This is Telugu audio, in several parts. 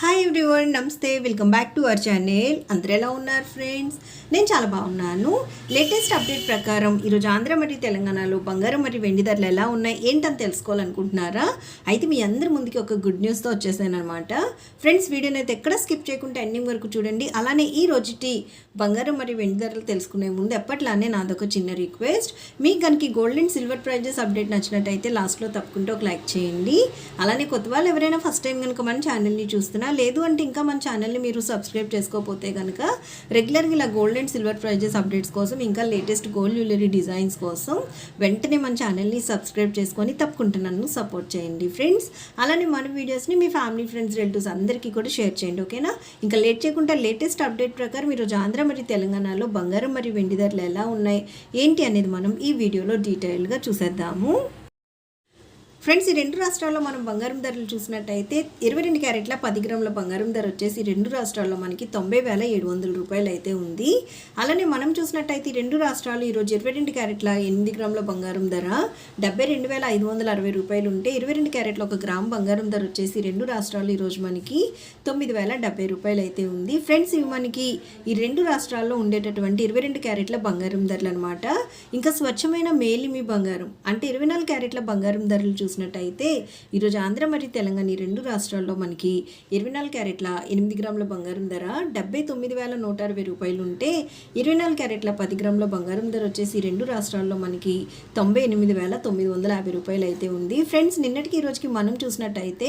హాయ్ ఎవ్రీవన్, నమస్తే. Welcome back to our channel. అందరూ ఎలా ఉన్నారు ఫ్రెండ్స్? నేను చాలా బాగున్నాను. లేటెస్ట్ అప్డేట్ ప్రకారం ఈరోజు ఆంధ్ర మరియు తెలంగాణలో బంగారం మరియు వెండి ధరలు ఎలా ఉన్నాయి ఏంటని తెలుసుకోవాలనుకుంటున్నారా? అయితే మీ అందరి ముందుకి ఒక గుడ్ న్యూస్తో వచ్చేసాను అనమాట. ఫ్రెండ్స్, వీడియోని అయితే ఎక్కడ స్కిప్ చేయకుండా ఎండింగ్ వరకు చూడండి. అలానే ఈ రోజుటి బంగారం మరియు వెండి ధరలు తెలుసుకునే ముందు ఎప్పట్లానే నాదొక చిన్న రిక్వెస్ట్. మీకు కనుక gold and silver prizes update నచ్చినట్టయితే లాస్ట్లో తప్పకుండా ఒక లైక్ చేయండి. అలానే కొత్త వాళ్ళు ఎవరైనా ఫస్ట్ టైం కనుక మన ఛానల్ని చూస్తున్నా, లేదు అంటే ఇంకా మన ఛానల్ని మీరు సబ్స్క్రైబ్ చేసుకోకపోతే కనుక రెగ్యులర్గా ఇలా gold and silver prizes updates కోసం, ఇంకా లేటెస్ట్ గోల్డ్ జ్యువెలరీ డిజైన్స్ కోసం వెంటనే మన ఛానల్ని సబ్స్క్రైబ్ చేసుకొని తప్పకుండా నన్ను సపోర్ట్ చేయండి ఫ్రెండ్స్. అలానే మన వీడియోస్ని మీ ఫ్యామిలీ, ఫ్రెండ్స్, రిలేటివ్స్ అందరికీ కూడా షేర్ చేయండి, ఓకేనా? ఇంకా లేట్ చేయకుండా లేటెస్ట్ అప్డేట్ ప్రకారం ఈరోజు ఆంధ్ర మరియు తెలంగాణలో బంగారం మరియు వెండి ధరలు ఎలా ఉన్నాయి ఏంటి అనేది మనం ఈ వీడియోలో డీటెయిల్గా చూసేద్దాము. ఫ్రెండ్స్, ఈ రెండు రాష్ట్రాల్లో మనం బంగారం ధరలు చూసినట్టయితే 22 క్యారెట్ల 10 గ్రాముల బంగారం ధర వచ్చేసి రెండు రాష్ట్రాల్లో మనకి 90,700 రూపాయలు అయితే ఉంది. అలానే మనం చూసినట్టయితే ఈ రెండు రాష్ట్రాలు ఈరోజు 22 క్యారెట్ల 8 గ్రాముల బంగారం ధర 72,560 రూపాయలు ఉంటే, 22 క్యారెట్ల 1 గ్రామ్ బంగారం ధర వచ్చేసి రెండు రాష్ట్రాలు ఈరోజు మనకి 9,070 రూపాయలు అయితే ఉంది. ఫ్రెండ్స్, ఇవి మనకి ఈ రెండు రాష్ట్రాల్లో ఉండేటటువంటి 22 క్యారెట్ల బంగారం ధరలు అనమాట. ఇంకా స్వచ్ఛమైన మేలిమి బంగారం అంటే 24 క్యారెట్ల బంగారం ధరలు చూసినట్టయితే ఈరోజు ఆంధ్ర మరియు తెలంగాణ ఈ రెండు రాష్ట్రాల్లో మనకి 24 క్యారెట్ల 8 గ్రాముల బంగారం ధర 79,160 రూపాయలు ఉంటే, 24 క్యారెట్ల 10 గ్రాముల బంగారం ధర వచ్చేసి రెండు రాష్ట్రాల్లో మనకి 98,950 రూపాయలు అయితే ఉంది. ఫ్రెండ్స్, నిన్నటికి ఈ రోజుకి మనం చూసినట్టయితే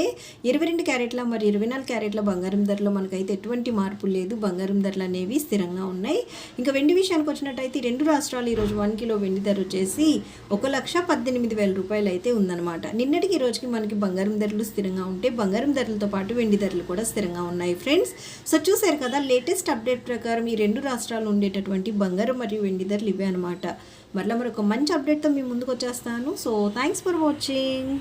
22 క్యారెట్ల మరియు 24 క్యారెట్ల బంగారం ధరలో మనకైతే ఎటువంటి మార్పు లేదు. బంగారం ధరలు అనేవి స్థిరంగా ఉన్నాయి. ఇంకా వెండి విషయానికి వచ్చినట్టయితే రెండు రాష్ట్రాలు ఈరోజు 1 కిలో వెండి ధర వచ్చేసి 1,18,000 రూపాయలు అయితే ఉందన్నమాట. నిన్నటికి ఈ రోజుకి మనకి బంగారం ధరలు స్థిరంగా ఉంటే, బంగారం ధరలతో పాటు వెండి ధరలు కూడా స్థిరంగా ఉన్నాయి ఫ్రెండ్స్. సో చూసారు కదా, లేటెస్ట్ అప్డేట్ ప్రకారం ఈ రెండు రాష్ట్రాలు ఉండేటటువంటి బంగారం మరియు వెండి ధరలు ఇవే అనమాట. మరలా మరొక మంచి అప్డేట్తో మీ ముందుకు వచ్చేస్తాను. So thanks for watching.